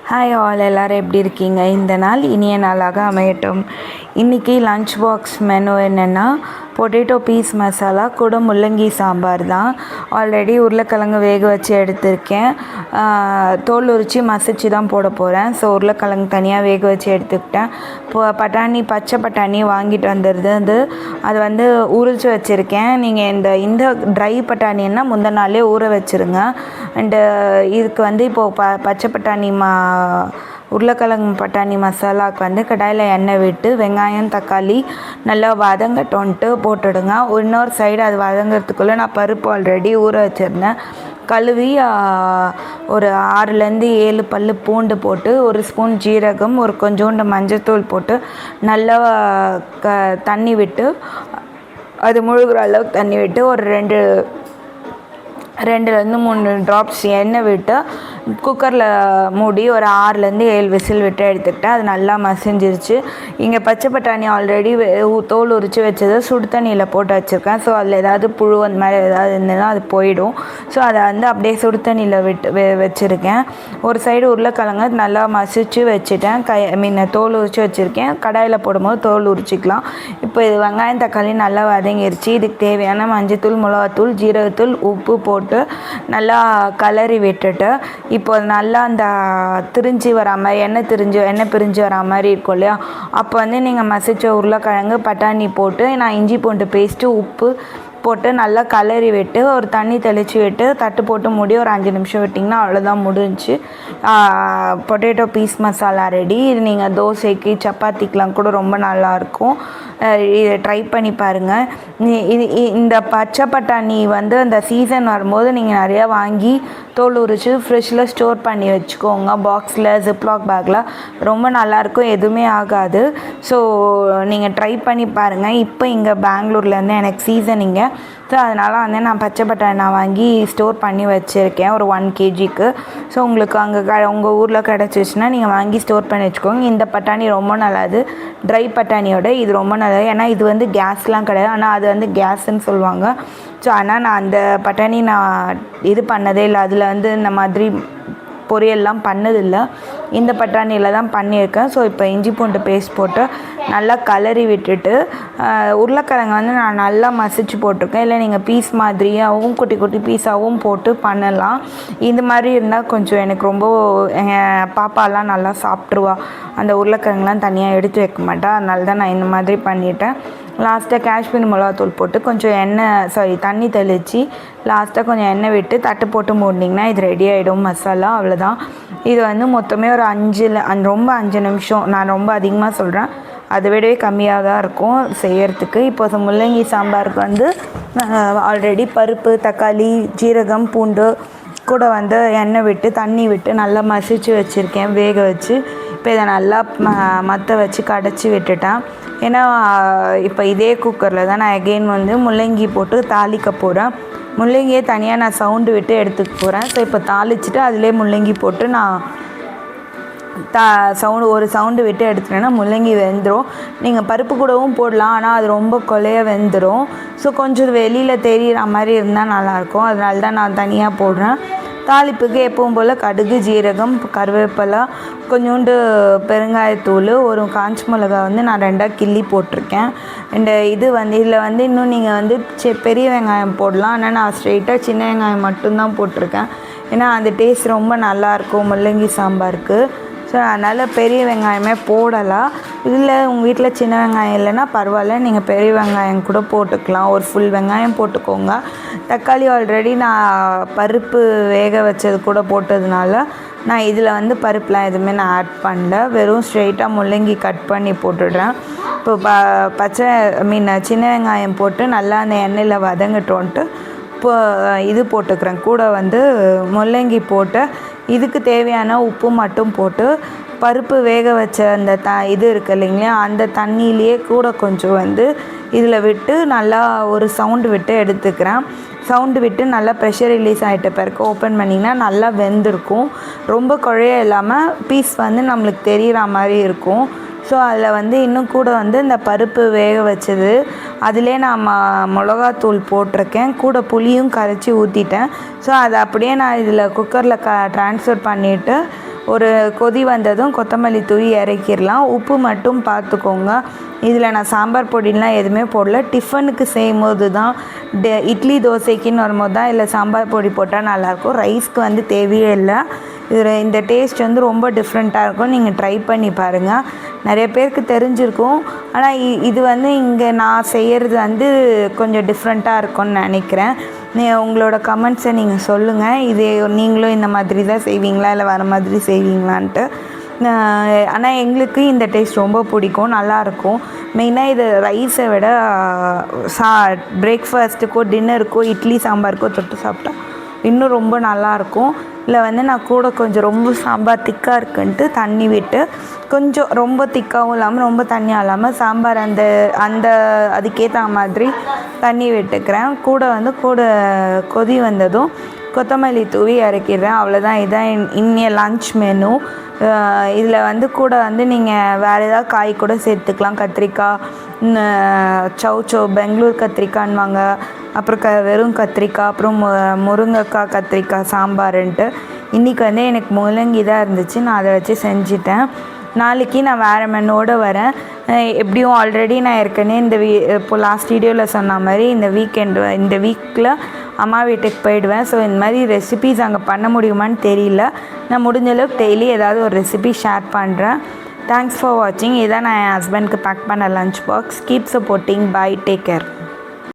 Hi all, எல்லோரும் எப்படி இருக்கீங்க? இந்த நாள் இனிய நாளாக அமையட்டும். இன்றைக்கி லன்ச் பாக்ஸ் மெனு என்னென்னா பொட்டேட்டோ பீஸ் மசாலா கூட முள்ளங்கி சாம்பார் தான். ஆல்ரெடி உருளைக்கிழங்கு வேக வச்சு எடுத்திருக்கேன். தோல் உரித்து மசிச்சு தான் போட போகிறேன். ஸோ உருளைக்கிழங்கு தனியாக வேக வச்சு எடுத்துக்கிட்டேன். பட்டாணி, பச்சை பட்டாணி வாங்கிட்டு வந்துடுது. அது வந்து உரித்து வச்சுருக்கேன். நீங்கள் இந்த ட்ரை பட்டாணின்னா முந்தின நாளே ஊற வச்சுருங்க. அண்டு இதுக்கு வந்து இப்போது பச்சை பட்டாணி உருளைக்கிழங்கு பட்டாணி மசாலாவுக்கு வந்து கடாயில் எண்ணெய் விட்டு வெங்காயம் தக்காளி நல்லா வதங்கட்டோன்ட்டு போட்டுடுங்க. இன்னொரு சைடு அது வதங்கிறதுக்குள்ளே நான் பருப்பு ஆல்ரெடி ஊற வச்சுருந்தேன். கழுவி ஒரு 6-7 பல் பூண்டு போட்டு, ஒரு ஸ்பூன் ஜீரகம், ஒரு கொஞ்சோண்டு மஞ்சத்தூள் போட்டு நல்லா தண்ணி விட்டு, அது முழுகிற அளவுக்கு தண்ணி விட்டு ஒரு 2-3 ட்ராப்ஸ் எண்ணெய் விட்டு குக்கரில் மூடி ஒரு 6-7 விசில் விட்டு எடுத்துக்கிட்டேன். அது நல்லா மசிஞ்சிருச்சு. இங்கே பச்சை பட்டாணி ஆல்ரெடி தோல் உரித்து வச்சதை சுடு தண்ணியில் போட்டு வச்சுருக்கேன். ஸோ அதில் ஏதாவது புழு அந்த மாதிரி ஏதாவது இருந்ததுன்னா அது போயிடும். ஸோ அதை வந்து அப்படியே சுடு தண்ணியில் வச்சுருக்கேன். ஒரு சைடு உருளைக்கிழங்கு நல்லா மசிச்சு வச்சுட்டேன். தோல் உரித்து வச்சுருக்கேன். கடாயில் போடும்போது தோல் உரிச்சிக்கலாம். இப்போ இது வெங்காயம் தக்காளி நல்லா வதங்கிருச்சு. இதுக்கு தேவையான மஞ்சத்தூள், மிளகாத்தூள், ஜீரகத்தூள், உப்பு போட்டு நல்லா கலரி விட்டுட்டு, இப்போ நல்லா அந்த திரிஞ்சு வரா மாதிரி எண்ணெய் பிரிஞ்சு வரா மாதிரி இருக்கும் இல்லையா, அப்போ வந்து நீங்கள் மசிச்ச உருளைக்கிழங்கு பட்டாணி போட்டு நான் இஞ்சி பூண்டு பேஸ்ட்டு உப்பு போட்டு நல்லா கலரி விட்டு ஒரு தண்ணி தெளித்து விட்டு தட்டு போட்டு மூடி ஒரு 5 நிமிஷம் விட்டிங்கன்னா அவ்வளோதான், முடிஞ்சு பொட்டேட்டோ பீஸ் மசாலா ரெடி. இது நீங்கள் தோசைக்கு சப்பாத்திக்கெலாம் கூட ரொம்ப நல்லாயிருக்கும். இதை ட்ரை பண்ணி பாருங்கள். இந்த பச்சை பட்டாணி வந்து அந்த சீசன் வரும்போது நீங்கள் நிறையா வாங்கி தோல் உரித்து ஃப்ரிட்ஜில் ஸ்டோர் பண்ணி வச்சுக்கோங்க. பாக்ஸில், ஜிப்லாக் பேக்கில் ரொம்ப நல்லாயிருக்கும், எதுவுமே ஆகாது. ஸோ நீங்கள் ட்ரை பண்ணி பாருங்கள். இப்போ இங்கே பெங்களூர்லேருந்து எனக்கு சீசன் இங்கே. ஸோ அதனால் வந்து நான் பச்சை பட்டாணி வாங்கி ஸ்டோர் பண்ணி வச்சுருக்கேன் ஒரு 1 kgக்கு. ஸோ உங்களுக்கு அங்கே உங்கள் ஊரில் கிடச்சிச்சின்னா நீங்கள் வாங்கி ஸ்டோர் பண்ணி வச்சுக்கோங்க. இந்த பட்டாணி ரொம்ப நல்லது, ட்ரை பட்டாணியோட இது ரொம்ப நல்லது. ஏன்னா இது வந்து கேஸ்லாம் கிடையாது, ஆனால் அது வந்து கேஸுன்னு சொல்லுவாங்க. ஸோ ஆனால் நான் அந்த பட்டாணி நான் இது பண்ணதே இல்லை. அதில் வந்து இந்த மாதிரி பொரியல்லாம் பண்ணதில்லை. இந்த பட்டாணியில் தான் பண்ணியிருக்கேன். ஸோ இப்போ இஞ்சி பூண்டு பேஸ்ட் போட்டு நல்லா கலரி விட்டுட்டு, உருளைக்கிழங்கு வந்து நான் நல்லா மசிச்சு போட்டிருக்கேன். இல்லை நீங்கள் பீஸ் மாதிரியாகவும் குட்டி குட்டி பீஸாகவும் போட்டு பண்ணலாம். இந்த மாதிரி இருந்தால் கொஞ்சம் எனக்கு ரொம்ப எங்கள் பாப்பாலாம் நல்லா சாப்பிட்ருவா. அந்த உருளைக்கிழங்குலாம் தனியாக எடுத்து வைக்க மாட்டா. அதனால தான் நான் இந்த மாதிரி பண்ணிட்டேன். லாஸ்ட்டாக காஷ்மீர் மிளகாத்தூள் போட்டு கொஞ்சம் தண்ணி தெளித்து லாஸ்ட்டாக கொஞ்சம் எண்ணெய் விட்டு தட்டு போட்டு மூடினீங்கன்னா இது ரெடி ஆகிடும் மசாலா. அவ்வளோதான். இது வந்து மொத்தமே ஒரு 5 நிமிஷம். நான் ரொம்ப அதிகமாக சொல்கிறேன், அதை விடவே கம்மியாக தான் இருக்கும் செய்யறதுக்கு. இப்போ முள்ளங்கி சாம்பாருக்கு வந்து ஆல்ரெடி பருப்பு, தக்காளி, ஜீரகம், பூண்டு கூட வந்து எண்ணெய் விட்டு தண்ணி விட்டு நல்லா மசிச்சு வச்சுருக்கேன், வேக வச்சு. இப்போ இதை நல்லா மற்ற வச்சு கடைச்சி விட்டுட்டேன். ஏன்னா இப்போ இதே குக்கரில் தான் நான் எகெயின் வந்து முள்ளங்கி போட்டு தாளிக்க போகிறேன். முள்ளங்கியே தனியாக நான் சவுண்டு விட்டு எடுத்துக்க போகிறேன். ஸோ இப்போ தாளிச்சிட்டு அதிலே முள்ளங்கி போட்டு நான் ஒரு சவுண்டு விட்டு எடுத்துட்டேன்னா முள்ளங்கி வெந்துடும். நீங்கள் பருப்பு கூடவும் போடலாம், ஆனால் அது ரொம்ப கொலைய வெந்துடும். ஸோ கொஞ்சம் வெளியில் தெரிகிற மாதிரி இருந்தால் நல்லாயிருக்கும். அதனால தான் நான் தனியாக போடுறேன். தாளிப்புக்கு எப்பவும் போல் கடுகு, ஜீரகம், கருவேப்பிலை, கொஞ்சோண்டு பெருங்காயத்தூள், ஒரு காஞ்ச மிளகா வந்து நான் 2ஆக கிள்ளி போட்டிருக்கேன். அண்ட் இதில் வந்து இன்னும் நீங்கள் வந்து பெரிய வெங்காயம் போடலாம். ஆனால் நான் ஸ்ட்ரெயிட்டாக சின்ன வெங்காயம் மட்டும்தான் போட்டிருக்கேன். ஏன்னா அந்த டேஸ்ட் ரொம்ப நல்லாயிருக்கும் முள்ளங்கி சாம்பாருக்கு. ஸோ அதனால் பெரிய வெங்காயமே போடலாம். இதில் உங்கள் வீட்டில் சின்ன வெங்காயம் இல்லைன்னா பரவாயில்ல, நீங்கள் பெரிய வெங்காயம் கூட போட்டுக்கலாம். ஒரு ஃபுல் வெங்காயம் போட்டுக்கோங்க. தக்காளி ஆல்ரெடி நான் பருப்பு வேக வச்சது கூட போட்டதுனால நான் இதில் வந்து பருப்புலாம் எதுவுமே நான் ஆட் பண்ணல. வெறும் ஸ்ட்ரெயிட்டாக முள்ளங்கி கட் பண்ணி போட்டுடுறேன். இப்போ சின்ன வெங்காயம் போட்டு நல்லா அந்த எண்ணெயில் வதங்கட்டோன்ட்டு இப்போ இது போட்டுக்கிறேன். கூட வந்து முள்ளங்கி போட்டு இதுக்கு தேவையான உப்பு மட்டும் போட்டு பருப்பு வேக வச்ச அந்த இது இருக்குது இல்லைங்களா, அந்த தண்ணியிலேயே கூட கொஞ்சம் வந்து இதில் விட்டு நல்லா ஒரு சவுண்டு விட்டு எடுத்துக்கிறேன். சவுண்டு விட்டு நல்லா ப்ரெஷர் ரிலீஸ் ஆகிட்ட பிறகு ஓப்பன் பண்ணிங்கன்னா நல்லா வெந்திருக்கும். ரொம்ப குழைய இல்லாமல் பீஸ் வந்து நம்மளுக்கு தெரிகிற மாதிரி இருக்கும். ஸோ அதில் வந்து இன்னும் கூட வந்து இந்த பருப்பு வேக வச்சது அதிலே நான் மிளகாத்தூள் போட்டிருக்கேன். கூட புளியும் கரைச்சி ஊற்றிட்டேன். ஸோ அதை அப்படியே நான் இதில் குக்கரில் ட்ரான்ஸ்ஃபர் பண்ணிவிட்டு ஒரு கொதி வந்ததும் கொத்தமல்லி தூவி இறக்கிடலாம். உப்பு மட்டும் பார்த்துக்கோங்க. இதில் நான் சாம்பார் பொடிலாம் எதுவுமே போடல. டிஃபனுக்கு செய்யும்போது தான் இட்லி தோசைக்குன்னு வரும்போது தான் இல்லை சாம்பார் பொடி போட்டால் நல்லாயிருக்கும். ரைஸ்க்கு வந்து தேவையே இல்லை. இதில் இந்த டேஸ்ட் வந்து ரொம்ப டிஃப்ரெண்ட்டாக இருக்கும். நீங்கள் ட்ரை பண்ணி பாருங்கள். நிறைய பேருக்கு தெரிஞ்சிருக்கும். ஆனால் இது வந்து இங்கே நான் செய்கிறது வந்து கொஞ்சம் டிஃப்ரெண்ட்டாக இருக்கும்னு நினைக்கிறேன். உங்களோட கமெண்ட்ஸை நீங்கள் சொல்லுங்கள். இது நீங்களும் இந்த மாதிரி தான் செய்வீங்களா இல்லை வேறு மாதிரி செய்வீங்களான்ட்டு. ஆனால் எங்களுக்கு இந்த டேஸ்ட் ரொம்ப பிடிக்கும், நல்லாயிருக்கும். மெயினாக இது ரைஸை விட பிரேக்ஃபாஸ்ட்டுக்கோ டின்னருக்கோ இட்லி சாம்பாருக்கோ தொட்டு சாப்பிட்டா இன்னும் ரொம்ப நல்லாயிருக்கும். இல்லை வந்து நான் கூட கொஞ்சம் ரொம்ப சாம்பார் திக்காக இருக்குன்ட்டு தண்ணி விட்டு கொஞ்சம் ரொம்ப திக்காகவும் இல்லாமல் ரொம்ப தண்ணியாக இல்லாமல் சாம்பார் அந்த அதுக்கேற்ற மாதிரி தண்ணி விட்டுக்கிறேன். கூட கொதி வந்ததும் கொத்தமல்லி தூவி இறக்கிடுறேன். அவ்வளோதான். இதுதான் இன்னைய லன்ச் மெனு. இதில் வந்து கூட வந்து நீங்கள் வேறு ஏதாவது காய் கூட சேர்த்துக்கலாம். கத்திரிக்காய், சௌச்சோ, பெங்களூர் கத்திரிக்காய்ன்னுவாங்க, அப்புறம் வெறும் கத்திரிக்காய், அப்புறம் முருங்கைக்காய் கத்திரிக்காய் சாம்பாருன்ட்டு. இன்றைக்கி வந்து எனக்கு முள்ளங்கி தான் இருந்துச்சு, நான் அதை வச்சு செஞ்சிட்டேன். நாளைக்கு நான் வேறு மெனோடு வரேன். எப்படியும் ஆல்ரெடி நான் ஏற்கனவே இப்போ லாஸ்ட் வீடியோவில் சொன்ன மாதிரி இந்த வீக்கில் அம்மா வீட்டுக்கு போயிடுவேன். ஸோ இந்த மாதிரி ரெசிபீஸ் அங்கே பண்ண முடியுமான்னு தெரியல. நான் முடிஞ்சளவுக்கு டெய்லி ஏதாவது ஒரு ரெசிபி ஷேர் பண்ணுறேன். தேங்க்ஸ் ஃபார் வாட்சிங். இதான் நான் என் ஹஸ்பண்ட்க்கு பேக் பண்ண lunch box. Keep supporting. Bye. Take care.